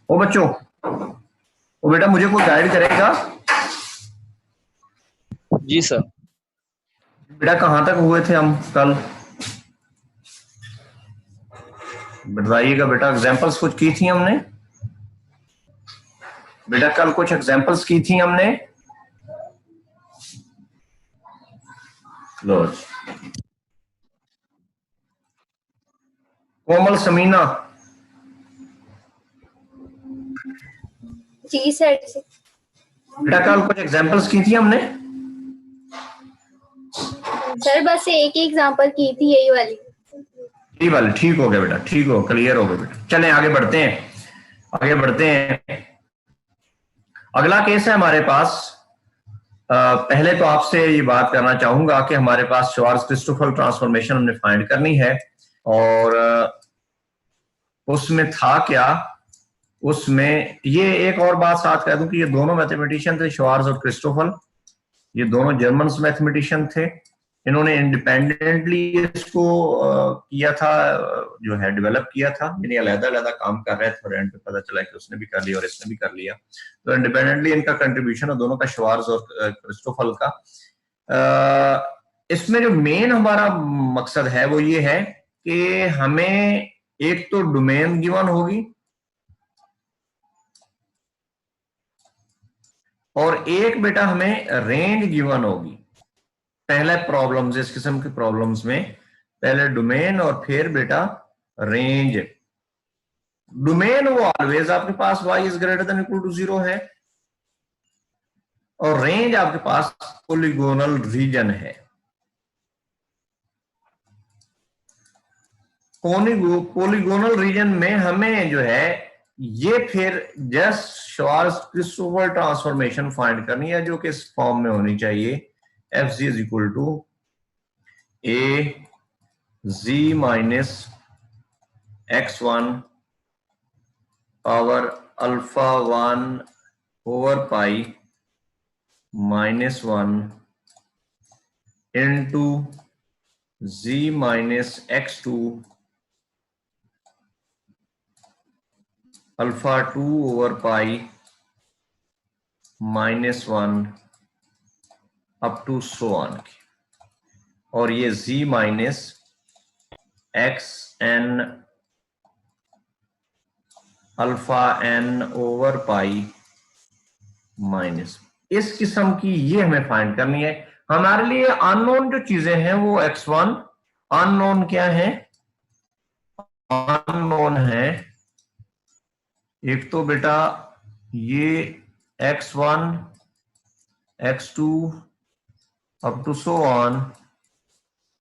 ओ बच्चों, ओ बेटा मुझे कोई गाइड करेगा? जी सर। बेटा कहाँ तक हुए थे हम कल? बताइएगा बेटा। एग्जाम्पल्स कुछ की थी हमने बेटा? कल कुछ एग्जाम्पल्स की थी हमने। लो कोमल, समीना। जी सर। बेटा कल कुछ एग्जाम्पल्स की थी हमने। सर बस एक ही एग्जांपल की थी, यही वाली। यही वाली। ठीक हो गया बेटा, ठीक हो, क्लियर हो गया बेटा। चलें आगे बढ़ते हैं, आगे बढ़ते हैं। अगला केस है हमारे पास। पहले तो आपसे ये बात करना चाहूंगा कि हमारे पास श्वार्ज़-क्रिस्टोफर ट्रांसफॉर्मेशन हमने फाइंड करनी है, और उसमें था क्या, उसमें ये एक और बात साथ कह दूं कि ये दोनों मैथमेटिशियन थे, श्वार्ज़ और क्रिस्टोफर। ये दोनों जर्मन मैथमेटिशियन थे। इन्होंने इंडिपेंडेंटली इसको किया था, जो है डेवलप किया था, यानी अलग-अलग काम कर रहे थे और एंड पे पता चला कि उसने भी कर लिया और इसने भी कर लिया। तो इंडिपेंडेंटली इनका कंट्रीब्यूशन है दोनों का, श्वार्ज़ और क्रिस्टोफर का। इसमें जो मेन हमारा मकसद है वो ये है कि हमें एक तो डोमेन गिवन होगी और एक बेटा हमें रेंज गिवन होगी। पहले प्रॉब्लम्स, इस किस्म की प्रॉब्लम्स में पहले डोमेन और फिर बेटा रेंज। डोमेन वो ऑलवेज आपके पास y is greater than equal to 0 है, और रेंज आपके पास पॉलीगोनल रीजन है। पॉलीगोनल रीजन में हमें जो है ये फिर जस्ट श्वार्ज़-क्रिस्टोफर ट्रांसफॉर्मेशन फाइंड करनी है, जो कि इस फॉर्म में होनी चाहिए। F G is equal to A G minus x1 power alpha 1 over pi -1 into z minus x2 alpha 2 over pi -1 up to so on. और ये z minus X N alpha n over pi minus. इस किस्म की ये हमें find करनी है। हमारे लिए अननोन जो चीजें हैं वो x1 अननोन क्या है, अननोन है एक तो बेटा ये x1 x2 up to so on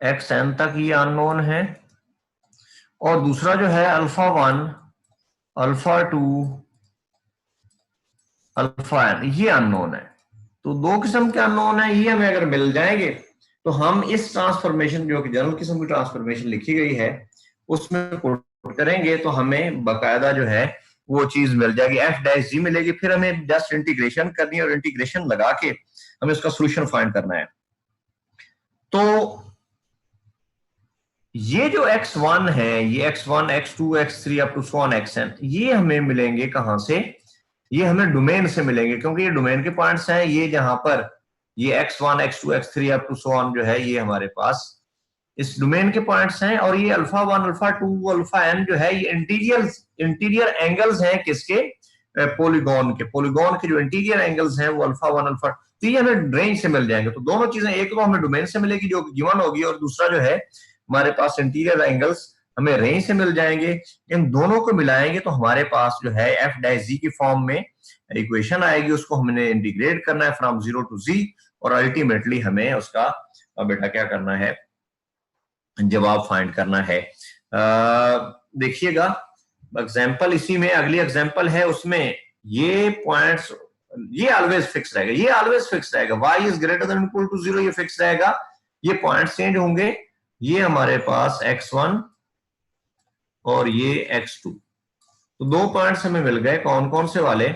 xn तक ये अननोन है, और दूसरा जो है अल्फा 1 अल्फा 2 अल्फा n ये अननोन है। तो दो किस्म के अननोन है, ये हमें अगर मिल जाएंगे तो हम इस ट्रांसफॉर्मेशन जो कि जनरल किस्म की ट्रांसफॉर्मेशन लिखी गई है उसमें पुट करेंगे तो हमें बकायदा जो है वो चीज मिल जाएगी, एफ डैश जी मिलेगी। फिर हमें जस्ट इंटीग्रेशन करनी है और इंटीग्रेशन लगा के हमें उसका सोल्यूशन फाइंड करना है। तो ये जो x1 है, ये x1 x2 x3 up to so on xn, ये हमें मिलेंगे कहां से, ये हमें डोमेन से मिलेंगे, क्योंकि ये डोमेन के पॉइंट्स हैं। ये जहां पर ये x1 x2 x3 up to so on जो है ये हमारे पास इस डोमेन के पॉइंट्स हैं, और ये अल्फा 1 अल्फा 2 अल्फा n जो है ये इंटीरियर एंगल्स हैं किसके, पॉलीगॉन के। पॉलीगॉन के जो इंटीरियर एंगल्स हैं वो अल्फा 1 अल्फा, तो ये हमें रेंज से मिल जाएंगे। तो दोनों चीजें, एक तो हमें डोमेन से मिलेगी जो गिवन होगी, और दूसरा जो है हमारे पास इंटीरियर एंगल्स हमें रेंज से मिल जाएंगे। इन दोनों को मिलाएंगे तो हमारे पास जो है एफ डैश जी की फॉर्म में इक्वेशन आएगी, उसको हमने इंटीग्रेट करना है फ्रॉम 0 टू z, और अल्टीमेटली हमें उसका बेटा क्या करना है, जवाब फाइंड करना है। देखिएगा एग्जांपल, इसी में अगली एग्जांपल है, उसमें ये पॉइंट्स ये ऑलवेज फिक्स रहेगा, ये ऑलवेज फिक्स रहेगा, y is greater than equal to 0 ये फिक्स रहेगा, ये पॉइंट्स चेंज होंगे। ये हमारे पास x1 और ये x2, तो दो पॉइंट्स हमें मिल गए, कौन कौन से वाले,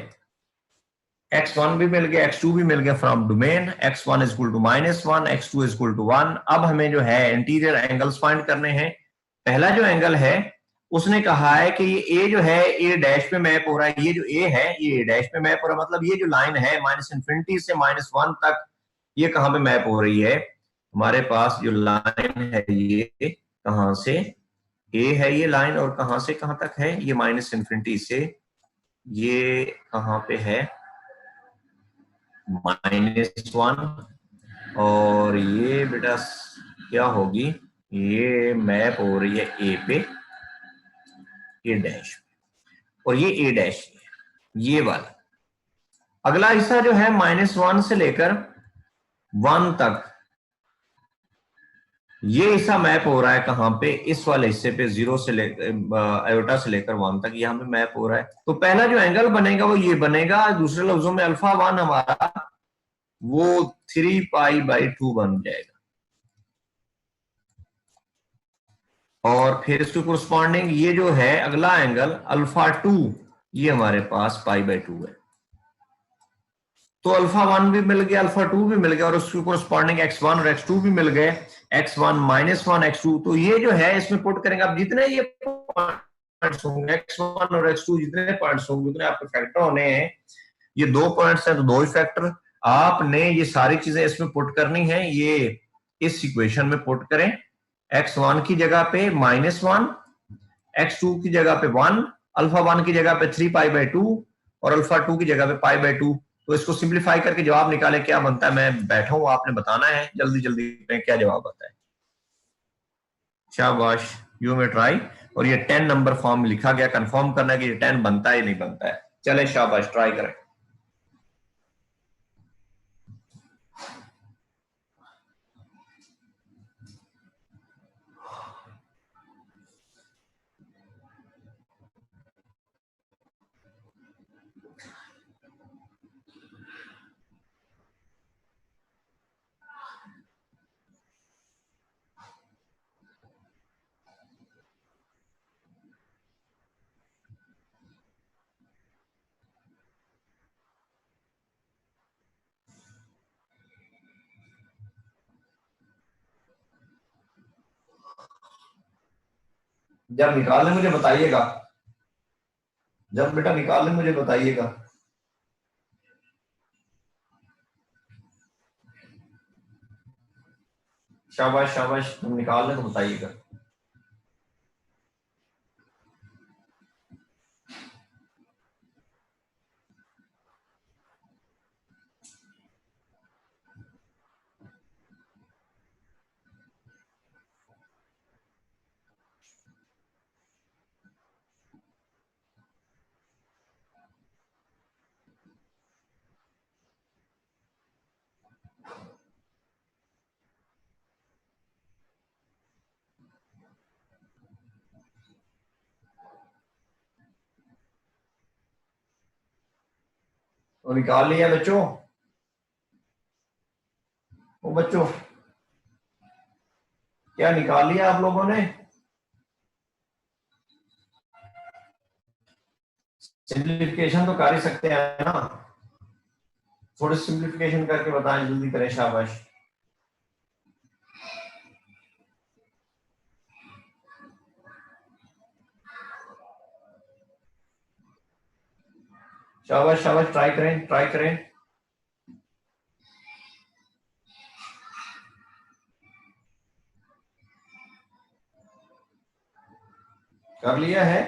x1 भी मिल गया x2 भी मिल गया from domain, x1 is equal to -1 x2 is equal to 1। अब हमें जो है इंटीरियर एंगल्स फाइंड करने हैं। पहला जो एंगल है उसने कहा है कि ये a जो है a डैश पे मैप हो रहा है, ये जो a है ये a डैश पे मैप हो रहा है, मतलब ये जो लाइन है -∞ से -1 तक ये कहां पे मैप हो रही है, हमारे पास जो लाइन है ये कहां से, a है ये लाइन, और कहां से कहां तक है, ये -∞ से ये कहां पे है -1, और ये बेटा क्या होगी, ये मैप हो रही है ए पे, ए डैश, और ये ए डैश ये वाला। अगला हिस्सा जो है -1 से लेकर 1 तक, ये हिस्सा मैप हो रहा है कहां पे, इस वाले हिस्से पे 0 से लेकर आयोटा से लेकर 1 तक यहाँ पे मैप हो रहा है। तो पहला जो एंगल बनेगा वो ये बनेगा, दूसरे लफ्जों में अल्फा 1 हमारा वो 3π/2 बन जाएगा, और फिर इसके कोरस्पॉन्डिंग ये जो है अगला एंगल अल्फा 2 ये हमारे पास π/2 है। तो अल्फा 1 भी मिल गया, अल्फा 2 भी मिल गया, और उसके कोरस्पॉन्डिंग x1 और x2 भी मिल गए, x1 -1 x2। तो ये जो है इसमें पुट करेंगे, अब जितने ये पॉइंट्स होंगे x1 और x2 जितने पॉइंट्स होंगे उतने आपके फैक्टर होने हैं। ये दो पॉइंट्स हैं तो दो ही फैक्टर, आपने ये सारी चीजें इसमें पुट करनी है, ये इस इक्वेशन में पुट करें। x1 की जगह पे -1, x2 की जगह पे 1, अल्फा 1 की जगह पे 3π/2 और अल्फा 2 की जगह पे π/2। तो इसको सिंप्लीफाई करके जवाब निकाले क्या बनता है, मैं बैठा हूं, आपने बताना है जल्दी जल्दी में क्या जवाब आता है। शाबाश, यू में ट्राई। और ये 10 नंबर फॉर्म में लिखा गया, कंफर्म करना है कि ये 10 बनता है या नहीं बनता है। चले शाबाश, ट्राई करें। जब निकालने मुझे बताइएगा, जब बेटा निकालने मुझे बताइएगा। शाबाश शाबाश, तुम निकालने तो बताइएगा। तो निकाल लिया बच्चों? ओ बच्चों, क्या निकाल लिया आप लोगों ने? सिंप्लीफिकेशन तो कर ही सकते हैं ना? थोड़ी सिंप्लीफिकेशन करके बताएं, जल्दी करें, शाबाश। शाबाश शाबाश, ट्राई करें, ट्राई करें। कर लिया है?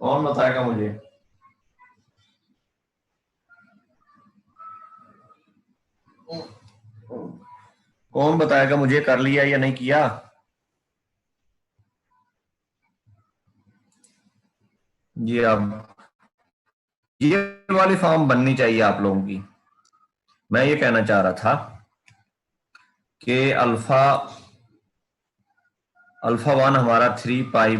कौन बताएगा मुझे? कौन बताएगा मुझे कर लिया या नहीं किया? ये अब ये वाली फॉर्म बननी चाहिए आप लोगों की। मैं ये कहना चाह रहा था कि अल्फा अल्फा वन हमारा 3 पाई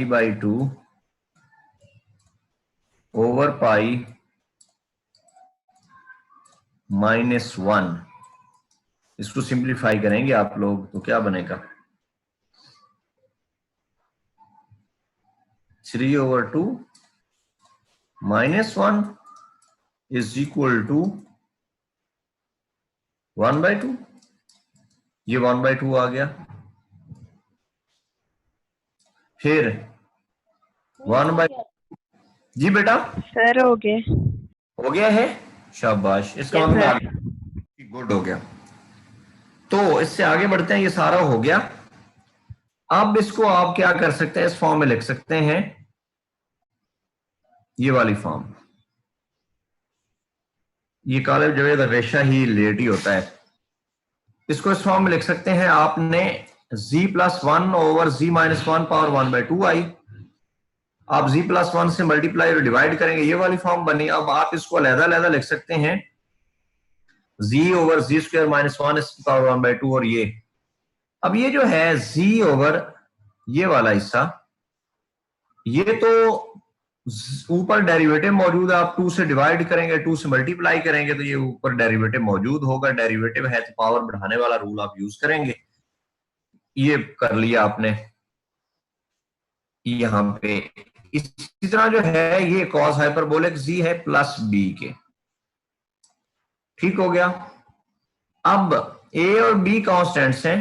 बाई 2 ओवर पाई -1। इसको सिंप्लीफाई करेंगे आप लोग तो क्या बनेगा? 3/2 -1 इज इक्वल टू 1/2। ये 1/2 आ गया। फिर 1/, जी बेटा सर हो गए। हो गया है, शाबाश। इसका यस मतलब सर। आगे गुड हो गया। तो इससे आगे बढ़ते हैं, ये सारा हो गया। अब इसको आप क्या कर सकते हैं, इस फॉर्म में लिख सकते हैं, ये वाली फॉर्म। ये कालिब जवेद हमेशा ही लेट ही होता है। इसको इस फॉर्म में लिख सकते हैं आपने, z+1 ओवर z-1 पावर 1/2 आई। आप z+1 से मल्टीप्लाई और डिवाइड करेंगे, ये वाली फॉर्म बनी। अब आप इसको अलग-अलग लिख सकते हैं, z ओवर z² -1 इसकी पावर 1/2। और ये अब ये जो है z ओवर ये वाला हिस्सा, ये तो ऊपर डेरिवेटिव मौजूद है। आप 2 से डिवाइड करेंगे, 2 से मल्टीप्लाई करेंगे तो ये ऊपर डेरिवेटिव मौजूद होगा। डेरिवेटिव है तो पावर बढ़ाने वाला रूल आप यूज करेंगे। ये कर लिया आपने यहां पे। इसी तरह जो है ये कॉस हाइपरबोलिक z है प्लस b के, ठीक हो गया। अब a और b कांस्टेंट्स हैं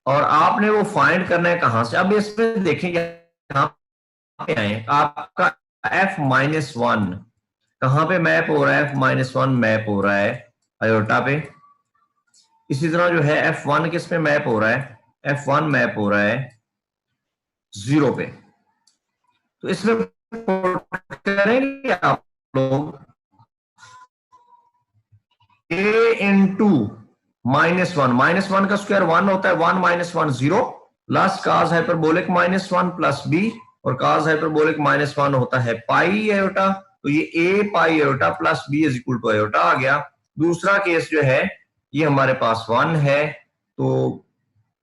और आपने वो फाइंड करना है कहां से। अब इसमें देखें, यहां पे आए आपका f-1 कहां पे मैप हो रहा है? f-1 मैप हो रहा है आयोटा पे। इसी तरह जो है f1 किस पे मैप हो रहा है? f1 मैप हो रहा है 0 पे। तो इसमें करेंगे आप लोग a इंटू -1 का स्क्वायर 1 होता है, 1 -1 0 प्लस काज हाइपरबोलिक -1 प्लस b, और काज हाइपरबोलिक -1 होता है पाई आयोटा। तो ये a pi iota plus b is equal to iota आ गया। दूसरा केस जो है ये हमारे पास 1 है, तो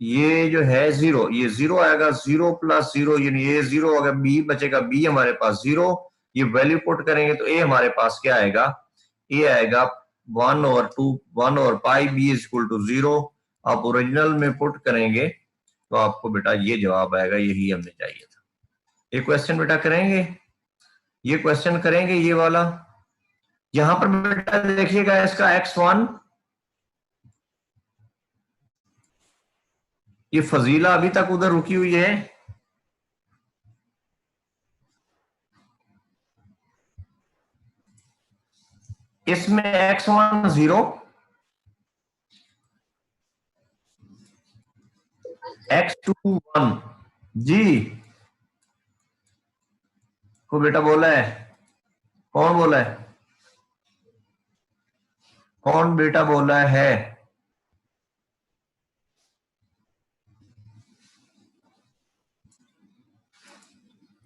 ये जो है 0, ये 0 आएगा, 0 प्लस 0 यानी ये 0 होगा, b बचेगा, b हमारे पास 0। ये वैल्यू पुट करेंगे तो a हमारे पास क्या आएगा? a आएगा 1/2 1/पाई b इज इक्वल टू 0। आप ओरिजिनल में पुट करेंगे तो आपको बेटा ये जवाब आएगा, यही हमें चाहिए था। ये क्वेश्चन बेटा करेंगे, ये क्वेश्चन करेंगे ये वाला। यहां पर बेटा देखिएगा इसका x1, ये फजीला अभी तक उधर रुकी हुई है। इसमें x1 0, x2 1। जी को बेटा बोला है, कौन बोला है? कौन बेटा बोला है?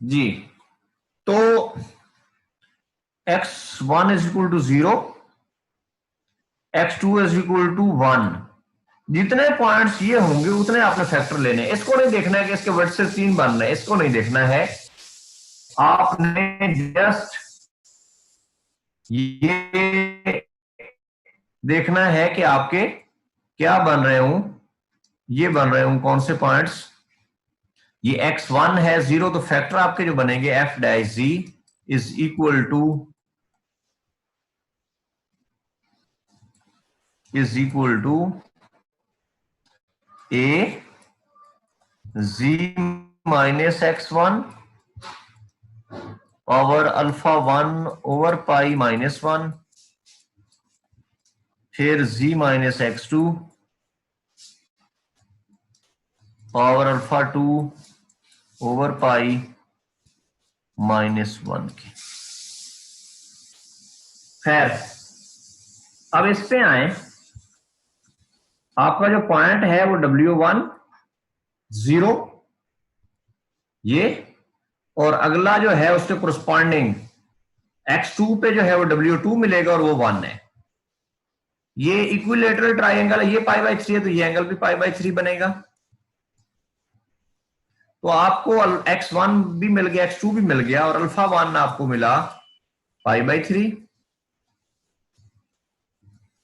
जी तो x1 is equal to 0, x2 is equal to 1। जितने पॉइंट्स ये होंगे उतने आपने फैक्टर लेने। इसको नहीं देखना है कि इसके वर्टिसेस 3 बन रहे हैं, इसको नहीं देखना है। आपने जस्ट ये देखना है कि आपके क्या बन रहे हूं, ये बन रहे हूं कौन से पॉइंट्स। ये x1 है 0, तो फैक्टर आपके जो बनेंगे f dash z is equal to a z minus x1 power alpha 1 over pi minus 1, फिर z minus x2 power alpha 2 over pi minus 1 के। खैर, अब इस पे आए। आपका जो पॉइंट है वो W1 0 ये, और अगला जो है उसके कोरस्पॉन्डिंग x2 पे जो है वो W2 मिलेगा और वो 1 है। ये इक्विलेटरल ट्राइंगल है, ये पाई बाई 3 है, तो ये एंगल भी पाई बाई 3 बनेगा। तो आपको x1 भी मिल गया, x2 भी मिल गया, और अल्फा 1 आपको मिला पाई बाई 3,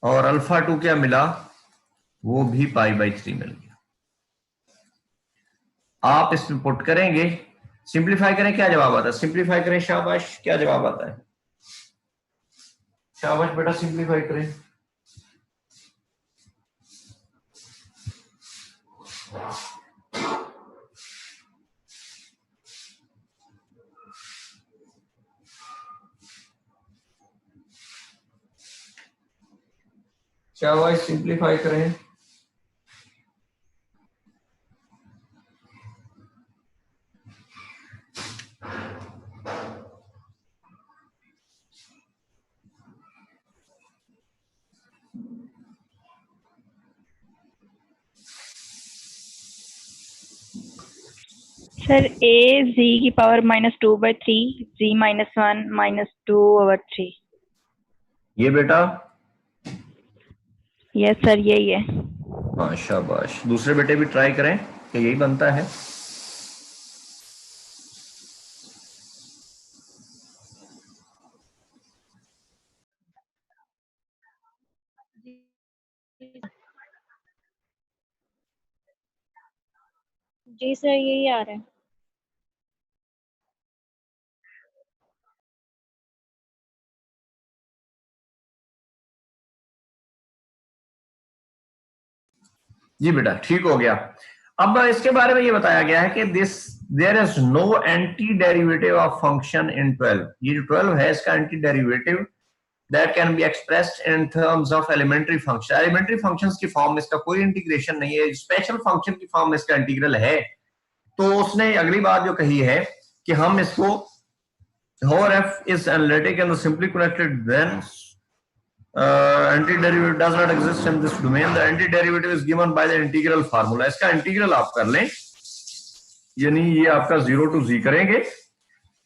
और अल्फा 2 क्या मिला, वो भी पाई बाई 3 मिल गया। आप इसमें पुट करेंगे, सिंप्लीफाई करें, क्या जवाब आता है? सिंप्लीफाई करें, शाबाश, क्या जवाब आता है? शाबाश बेटा, सिंप्लीफाई करें। शाबाश, सिंप्लीफाई करें। सर a z की पावर -2/3 z -1 -2/3। ये बेटा, यस सर, यही है। हाँ शाबाश। दूसरे बेटे भी ट्राई करें कि यही बनता है। जी सर, यही आ रहा है। जी बेटा, ठीक हो गया। अब इसके बारे में ये बताया गया है कि there is no anti derivative of function in 12। ये जो 12 है इसका anti derivative that can be expressed in terms of elementary function. Elementary functions की फॉर्म में इसका कोई इंटीग्रेशन नहीं है, स्पेशल फंक्शन की फॉर्म में इसका इंटीग्रल है। तो उसने अगली बात जो कही है कि हम इसको however f is analytic and simply connected, then antiderivative does not exist in this domain. The antiderivative is given by the integral formula. इसका इंटीग्रल आप कर लें, यानी ये आपका 0 to z करेंगे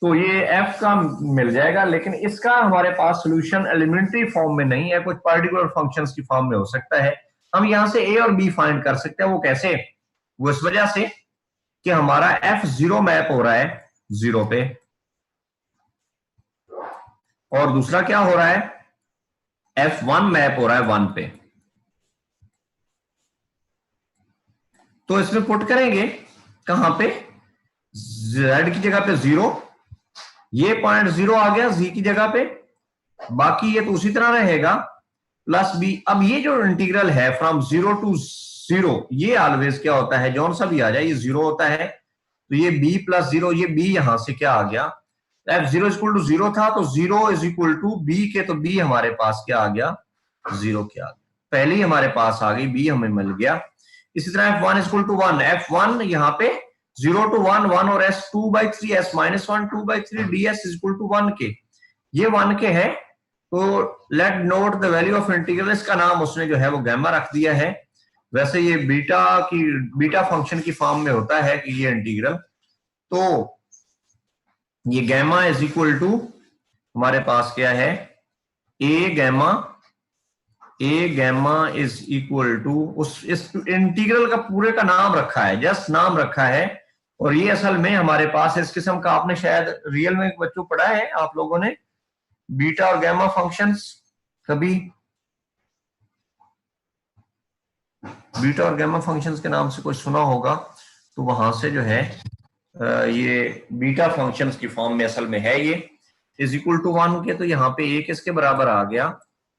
तो ये f का मिल जाएगा, लेकिन इसका हमारे पास सोल्यूशन एलिमेंट्री फॉर्म में नहीं है, कुछ पर्टिकुलर फंक्शंस की फॉर्म में हो सकता है। हम यहां से a और b फाइंड कर सकते हैं। वो कैसे? वो इस वजह से कि हमारा f 0 मैप हो रहा है 0 पे, और दूसरा क्या हो रहा है, f1 मैप हो रहा है 1 पे। तो इसमें पुट करेंगे कहां पे, z की जगह पे 0, ये पॉइंट 0 आ गया z की जगह पे, बाकी ये तो उसी तरह रहेगा प्लस b। अब ये जो इंटीग्रल है फ्रॉम 0 to 0, ये ऑलवेज क्या होता है, जौन सा भी आ जाए ये 0 होता है। तो ये b प्लस 0, ये b यहां से क्या आ गया, f0 इक्वल टू 0 था, तो 0 इज इक्वल टू b के, तो b हमारे पास क्या आ गया, 0 क्या आ गया, पहले हमारे पास आ गई, b हमें मिल गया। इसी तरह f1 इक्वल टू 1, f1 यहाँ पे 0 to 1 1 और s 2/3 s -1 2/3 ds equal to 1 के, ये 1 के है। तो let note the value of integral, इसका नाम उसने जो है वो गैमा रख दिया है। वैसे ये बीटा फंक्शन की फॉर्म में होता है कि ये इंटीग्रल, तो ये गैमा इज इक्वल टू हमारे पास क्या है, ए गैमा इज इक्वल टू, उस इस इंटीग्रल का पूरे का नाम रखा है, जस्ट नाम रखा है। और ये असल में हमारे पास इस किस्म का आपने शायद रियल में बच्चों पढ़ा है आप लोगों ने, बीटा और गैमा फंक्शंस कभी, बीटा और गैमा फंक्शंस के नाम से कुछ सुना होगा, तो वहां से जो है ये बीटा फंक्शंस की फॉर्म में असल में है ये, इज इक्वल टू 1 के, तो यहाँ पे एक इसके बराबर आ गया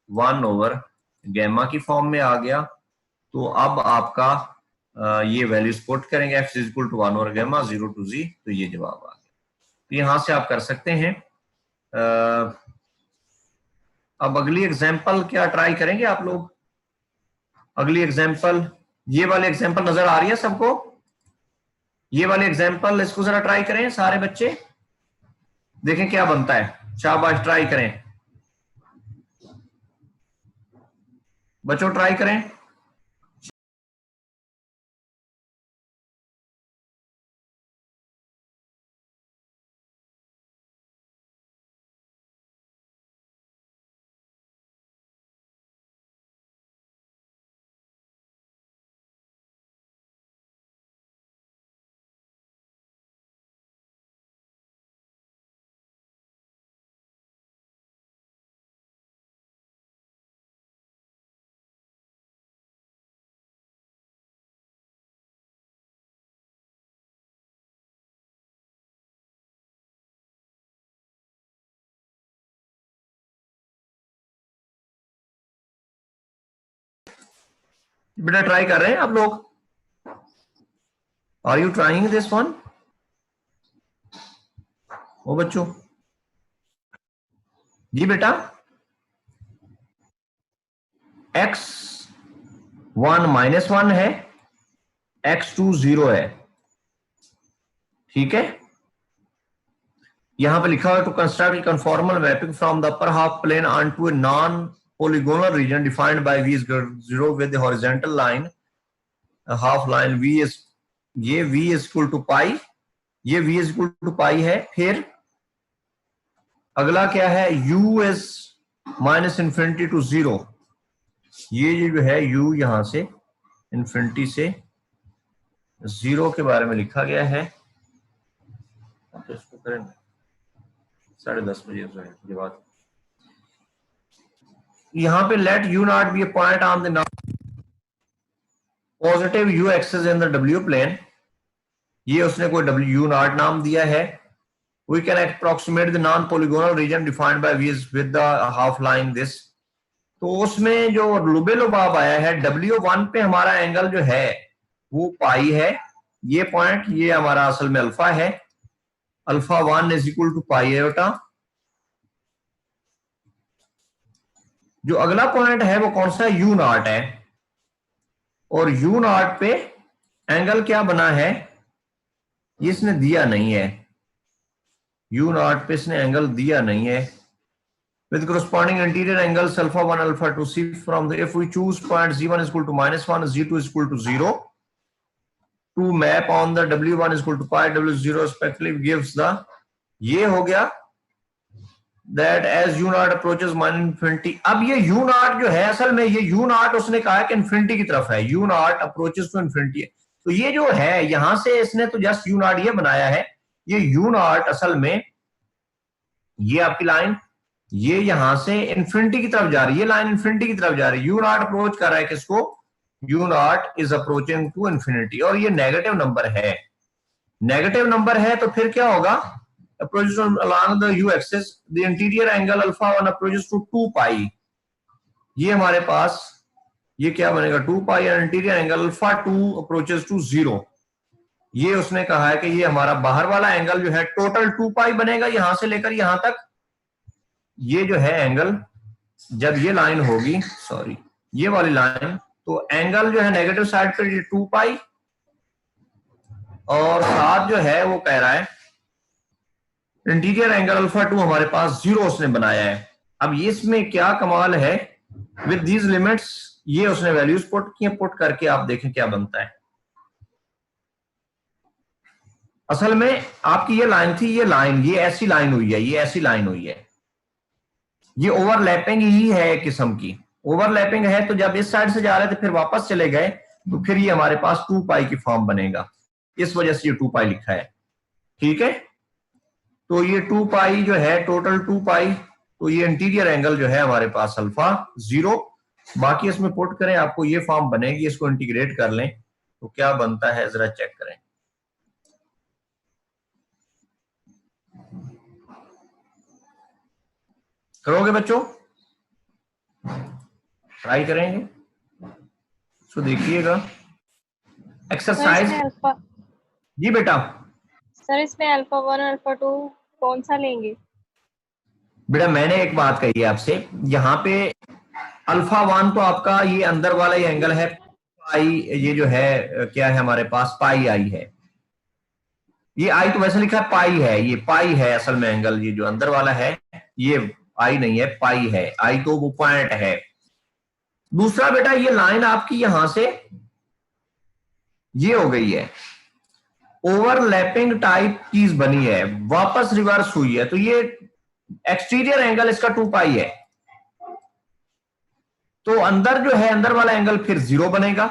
1 ओवर गैमा की फॉर्म में आ गया। तो अब आपका ये वैल्यूज पुट करेंगे, x is equal to 1 over gamma 0 to z, तो ये जवाब आ गया। तो यहां से आप कर सकते हैं। अब अगली एग्जांपल क्या ट्राई करेंगे आप लोग, अगली एग्जांपल, ये वाले एग्जांपल नजर आ रही है सबको, ये वाले एग्जांपल इसको जरा ट्राई करें सारे बच्चे, देखें क्या बनता है, शाबाश ट्राई करें बच्चों, ट्राई करें। बेटा ट्राई कर रहे हैं आप लोग, are you trying this one ओ बच्चों? जी बेटा, x1 -1 है, x2 0 है, ठीक है। यहां पे लिखा हुआ to construct conformal mapping from the upper half plane onto a non polygonal region defined by v is 0 with the horizontal line half line v is, ये v is equal to pi, ये v is equal to pi है। फिर अगला क्या है, u is minus infinity to 0, ये जो है u यहां से इंफिनिटी से 0 के बारे में लिखा गया है। तो इसको करें 10:30 बजे के बाद, यहां पे let u naught be a point on the positive u axis in the w plane, ये उसने कोई w नॉट नाम दिया है। We can approximate the non-polygonal region defined by v with the half line this, तो उसमें जो लुबे लुबाब आया है w1 पे हमारा एंगल जो है वो पाई है, ये पॉइंट ये हमारा असल में अल्फा है, अल्फा 1 इज इक्वल टू पाई एटा। जो अगला पॉइंट है वो कौन सा, u नॉट है, और u नॉट पे एंगल क्या बना है, ये इसने दिया नहीं है, u नॉट पे इसने एंगल दिया नहीं है। with corresponding interior angles alpha 1 alpha 2, see from the, if we choose point z1 is equal to -1, z2 is equal to 0, to map on the w1 is equal to pi w0 respectively gives the, ये हो गया that as u naught approaches minus infinity। अब ये u naught जो है असल में ये u naught उसने कहा कि infinity की तरफ है, u naught approaches to infinity है, तो ये जो है यहां से इसने तो जस्ट u naught ये बनाया है, ये u naught असल में ये आपकी लाइन ये यहां से इंफिनिटी की तरफ जा रही है, ये लाइन इंफिनिटी की तरफ जा रही है, यू नॉट अप्रोच कर रहा है किसको, u naught is approaching to infinity, और ये नेगेटिव नंबर है, नेगेटिव नंबर है तो फिर क्या होगा, approaches along the u axis the interior angle alpha 1 approaches to 2 pi, ये हमारे पास ये क्या बनेगा 2 पाई, और interior angle alpha 2 approaches to 0, ये उसने कहा है कि ये हमारा बाहर वाला एंगल जो है टोटल 2 पाई बनेगा यहां से लेकर यहां तक, ये जो है एंगल जब ये लाइन होगी, सॉरी ये वाली लाइन, तो एंगल जो है नेगेटिव साइड पर 2 पाई, और साथ जो है वो कह रहा है इंटीरियर एंगल अल्फा 2 हमारे पास 0 उसने बनाया है। अब ये इसमें क्या कमाल है, विद दीज लिमिट्स ये उसने वैल्यूज पुट किए, पुट करके आप देखें क्या बनता है। असल में आपकी ये लाइन थी, ये लाइन ये ऐसी लाइन हुई है, ये ऐसी लाइन हुई है, ये ओवरलैपिंग ही है एक किस्म की, ओवरलैपिंग है। तो जब इस साइड से जा रहे थे फिर वापस चले गए तो फिर ये हमारे पास 2 पाई की फॉर्म बनेगा, इस वजह से ये 2 पाई लिखा है। ठीक है, तो ये 2 पाई जो है टोटल 2 पाई, तो ये इंटीरियर एंगल जो है हमारे पास अल्फा 0। बाकी इसमें पुट करें आपको ये फॉर्म बनेगी, इसको इंटीग्रेट कर लें तो क्या बनता है जरा चेक करें। करोगे बच्चों, ट्राई करेंगे तो देखिएगा सर एक्सरसाइज। इसमें अल्फा जी बेटा। सर इसमें अल्फा 1 अल्फा 2 कौन सा लेंगे? बेटा मैंने एक बात कही है आपसे, यहाँ पे अल्फा 1 तो आपका ये अंदर वाला ये एंगल है पाई, ये जो है क्या है हमारे पास पाई आई है। ये आई तो वैसे लिखा है पाई है, ये पाई है असल में एंगल, ये जो अंदर वाला है ये आई नहीं है पाई है, आई तो वो पॉइंट है। दूसरा बेटा ये लाइन आपकी यहां से ये हो गई है, ओवरलैपिंग टाइप चीज बनी है, वापस रिवर्स हुई है, तो ये एक्सटीरियर एंगल इसका 2 पाई है। तो अंदर जो है अंदर वाला एंगल फिर 0 बनेगा,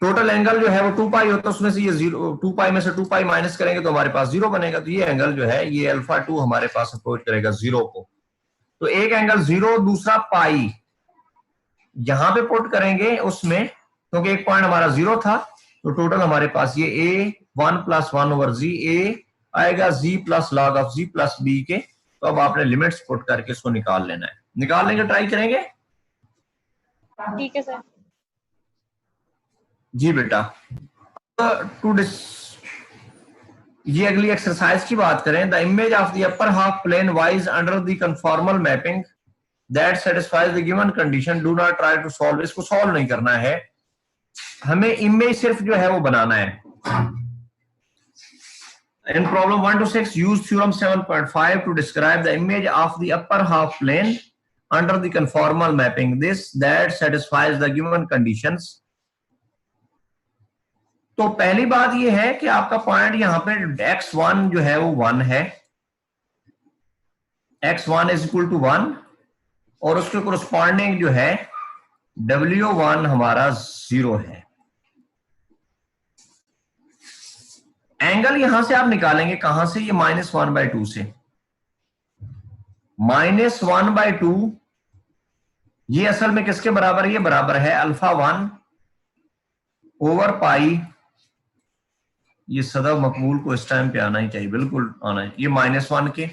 टोटल एंगल जो है वो 2 पाई होता है, उसमें से ये 0 2 पाई में से 2 पाई माइनस करेंगे तो हमारे पास 0 बनेगा। तो ये एंगल जो है ये अल्फा 2 हमारे पास अप्रोच करेगा 0 को। तो एक एंगल 0, दूसरा पाई यहां पे पुट करेंगे उसमें, क्योंकि एक पॉइंट हमारा 0 था, तो टोटल हमारे पास ये a 1 + 1/z a आएगा z plus log of z plus b के। तो अब आपने लिमिट्स पुट करके इसको निकाल लेना है, निकाल लेंगे, ट्राई करेंगे। ठीक है सर। जी बेटा। ये अगली एक्सरसाइज की बात करें, the image of the upper half plane wise under the conformal mapping that satisfies the given condition, do not try to solve. इसको सॉल्व नहीं करना है, हमें इमेज सिर्फ जो है वो बनाना है। In problem 1 to 6, use theorem 7.5 to describe the image of the upper half plane under the conformal mapping this that satisfies the given conditions। तो पहली बात ये है कि आपका पॉइंट यहां पे x1 जो है वो 1 है, x1 इज इक्वल टू 1, और उसके कोरस्पॉन्डिंग जो है W1 हमारा 0 है। एंगल यहां से आप निकालेंगे कहां से, ये -1/2 से। -1/2 ये असल में किसके बराबर है, ये बराबर है अल्फा 1 ओवर पाई, ये सदव मकबूल को इस टाइम पे आना ही चाहिए, बिल्कुल आना है, ये -1 के।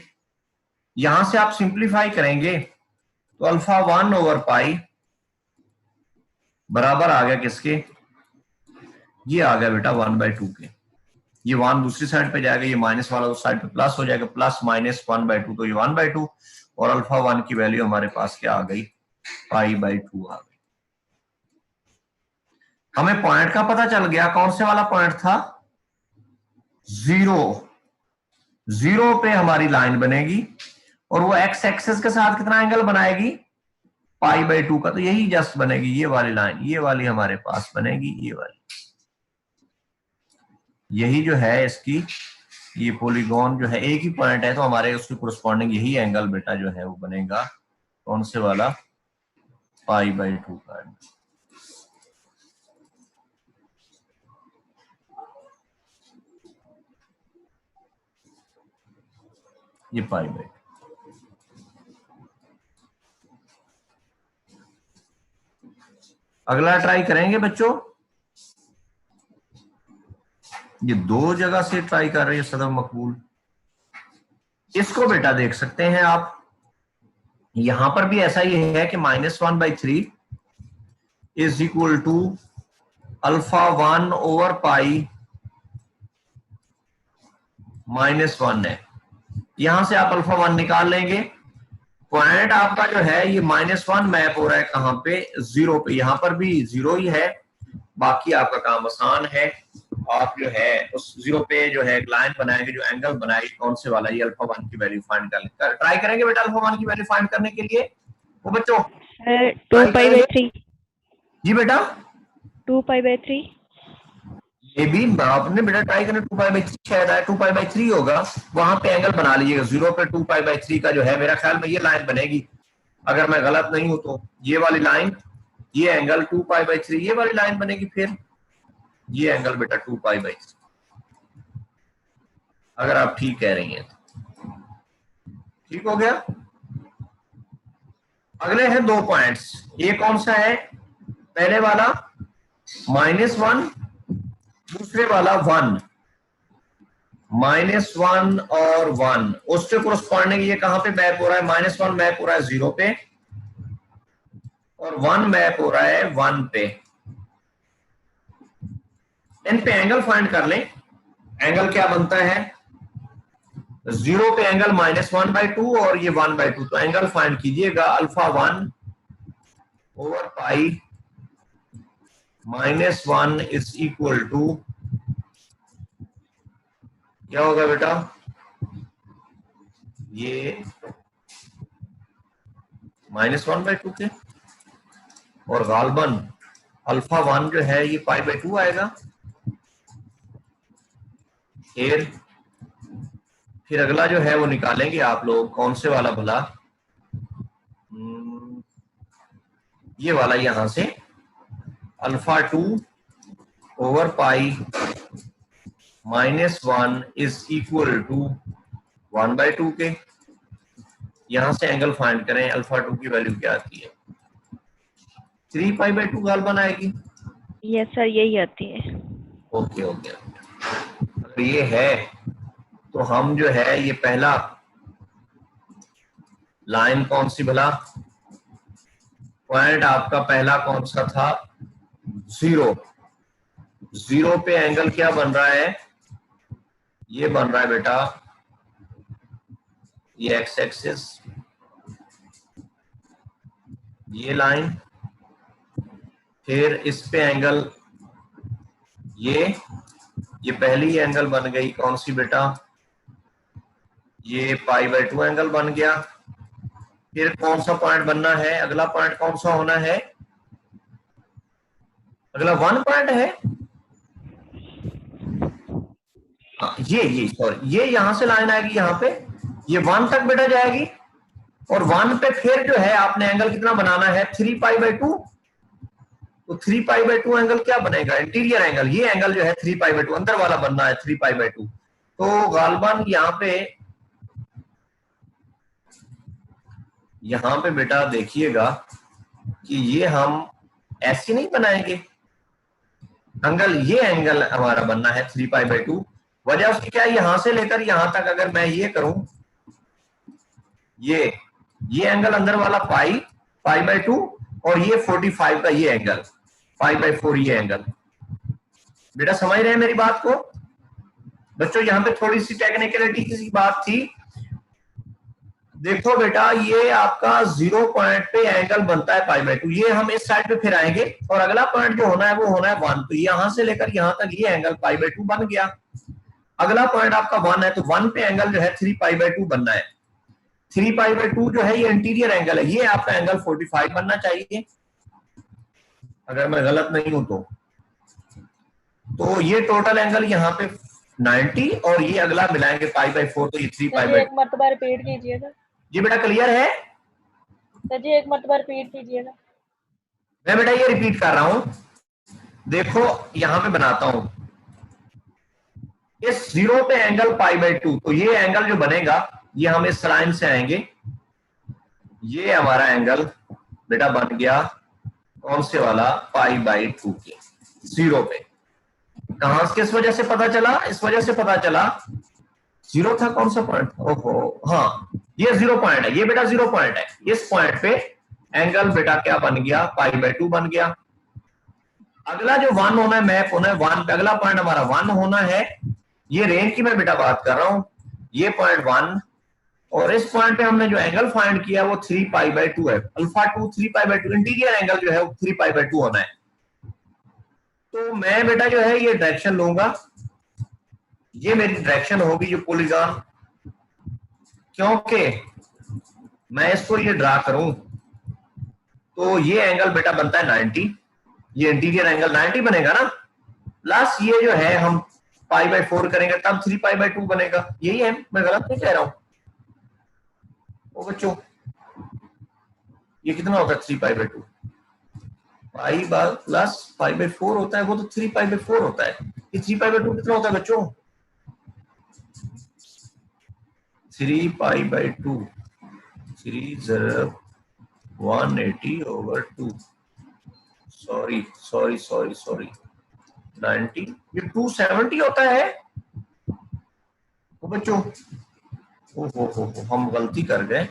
यहां से आप सिंप्लीफाई करेंगे तो अल्फा 1 ओवर पाई बराबर आ गया किसके, ये आ गया बेटा 1/2 के। ये 1 दूसरी साइड पे जाएगा, ये माइनस वाला उस साइड पे प्लस हो जाएगा, प्लस -1/2, तो ये 1/2, और अल्फा 1 की वैल्यू हमारे पास क्या आ गई, π/2 आ गई। हमें पॉइंट का पता चल गया, कौन से वाला पॉइंट था, 0 पे हमारी लाइन बनेगी, और वो एक्स एक्सिस के साथ कितना एंगल बनाएगी, π/2 का। तो यही जस्ट बनेगी ये वाली लाइन, ये वाली हमारे पास बनेगी, ये वाली, यही जो है इसकी, ये पॉलीगॉन जो है एक ही पॉइंट है, तो हमारे उसके कोरस्पॉन्डिंग यही एंगल बेटा जो है वो बनेगा, कौन से वाला, π/2 का। ये π/2। अगला ट्राई करेंगे बच्चों, ये 2 जगह से ट्राई कर रही है सदर मकबूल। इसको बेटा देख सकते हैं आप, यहां पर भी ऐसा ही है कि -1/3 is equal to alpha 1 over pi -1 है। यहां से आप अल्फा 1 निकाल लेंगे, पॉइंट आपका जो है ये -1 मैप हो रहा है कहां पे, 0 पे, यहां पर भी 0 ही है। बाकी आपका काम आसान है, आप जो है उस 0 पे जो है लाइन बनाएंगे, जो एंगल बनाएंगे कौन से वाला, ये अल्फा 1 की वैल्यू फाइंड कर ट्राई करेंगे बेटा, अल्फा 1 की वैल्यू फाइंड करने के लिए। वो बच्चों 2π/3। जी बेटा 2π/3 ए बी आपने बेटा ट्राई करना, 2π/3 शायद आया, 2π/3 होगा, वहां पे एंगल बना लीजिएगा, 0 पे 2π/3 का जो है मेरा ख्याल में ये लाइन बनेगी, अगर मैं गलत नहीं हूं तो ये वाली लाइन, ये एंगल 2π/3 ये वाली लाइन बनेगी, फिर ये एंगल बेटा 2π/3, अगर आप ठीक कह रही हैं तो ठीक हो गया। अगले हैं 2 पॉइंट्स, ये कौन सा है, पहले वाला -1, दूसरे वाला 1, -1 और 1, उससे कोरस्पॉन्डिंग ये कहां पे मैप हो रहा है, -1 मैप हो रहा है 0 पे और 1 मैप हो रहा है 1 पे। इन पे एंगल फाइंड कर लें, एंगल क्या बनता है, 0 पे एंगल -1/2 और ये 1/2, तो एंगल फाइंड कीजिएगा, α1 over pi -1 is equal to क्या होगा बेटा, ये -1/2 के, और गालबन α1 जो है ये π/2 आएगा। फिर अगला जो है वो निकालेंगे आप लोग, कौन से वाला भला, ये वाला, यहां से α2 over pi -1 is equal to 1/2 के, यहां से एंगल फाइंड करें, α2 की वैल्यू क्या आती है, 3π/2 गालबन आएगी। यस सर, यही आती है। ओके हो गया। अगर ये है तो हम जो है ये पहला लाइन कौन सी भला, पॉइंट आपका पहला कौन सा था, 0 पे एंगल क्या बन रहा है, ये बन रहा है बेटा ये एक्स एक्सिस, ये लाइन, फिर इस पे एंगल ये पहली एंगल बन गई कौन सी बेटा, ये π/2 एंगल बन गया। फिर कौन सा पॉइंट बनना है, अगला पॉइंट कौन सा होना है, अगला 1 पॉइंट है, ये सॉरी, ये यहां से लाइन आएगी, यहाँ पे ये 1 तक बेटा जाएगी, और 1 पे फिर जो है आपने एंगल कितना बनाना है, 3π/2, तो 3π/2 एंगल क्या बनेगा, इंटीरियर एंगल, ये एंगल जो है 3π/2 अंदर वाला बनना है 3π/2, तो गालबन यहाँ पे बेटा देखिएगा कि ये हम ऐसे नहीं बनाएंगे एंगल, ये एंगल हमारा बनना है 3π/2, वजह उसकी क्या है, यहां से लेकर यहां तक अगर मैं ये करूं, ये एंगल अंदर वाला π/2 और ये 45 का ये एंगल π/4, ये एंगल, बेटा समझ रहे हैं मेरी बात को बच्चों, यहाँ पे थोड़ी सी टेक्निकलिटी की बात थी। देखो बेटा ये आपका 0 पॉइंट पे एंगल बनता है π/2, ये हम इस साइड पे फिर आएंगे, और अगला पॉइंट जो होना है वो होना है 1, तो यहां से लेकर यहां तक ये एंगल π/2 बन गया। अगला पॉइंट आपका 1 है, तो 1 पे एंगल जो है 3π/2 बनना है, 3π/2 जो है ये इंटीरियर एंगल है, ये आपका एंगल 45 बनना चाहिए अगर मैं गलत नहीं हूं तो ये टोटल एंगल यहाँ पे 90, और ये अगला मिलाएंगे π/4, तो ये 3π/2। एक मरतबा रिपीट कीजिएगा जी बेटा क्लियर है, सर जी, एक मरतबा रिपीट कीजिएगा। मैं बेटा ये रिपीट कर रहा हूं, देखो यहां पे बनाता हूं, इस 0 पे एंगल π/2, तो ये एंगल जो बनेगा ये हम इस लाइन से आएंगे, ये हमारा एंगल बेटा बन गया कौन से वाला, π/2 के 0 पे। कहां से, किस वजह से पता चला, इस वजह से पता चला 0 था, कौन सा पॉइंट, ओहो हाँ ये 0 पॉइंट है, ये बेटा 0 पॉइंट है, इस पॉइंट पे एंगल बेटा क्या बन गया, π/2 बन गया। अगला जो 1 होना है, मैप होना है 1 पे, अगला पॉइंट हमारा 1 होना है, ये रेंज की मैं बेटा बात कर रहा हूं, ये पॉइंट 1, और इस पॉइंट पे हमने जो एंगल फाइंड किया वो 3π/2 है, α2 3π/2, इंटीरियर एंगल जो है वो 3π/2 होना है। तो मैं बेटा जो है ये डायरेक्शन लूंगा, ये मेरी डायरेक्शन होगी जो पॉलीगॉन, क्योंकि मैं इसको ये ड्रा करूं तो ये एंगल बेटा बनता है 90, ये इंटीरियर एंगल 90 बनेगा ना, प्लस ये जो है हम पाई बाय 4 करेंगे तब 3 पाई बाय 2 बनेगा। यही है, मैं गलत नहीं कह रहा हूं? ओ बच्चों, ये कितना होता है 3 pi by 2? Pi by plus pi by 4 होता है, वो तो 3 पाई बाय 4 होता है। ये 3 पाई बाय 2 कितना होता है बच्चों? 3 पाई बाय 2, 3 ज़रा 180/2, सॉरी सॉरी सॉरी सॉरी 90, ये 270 होता है। तो बच्चों, ओ हो हम गलती कर गए।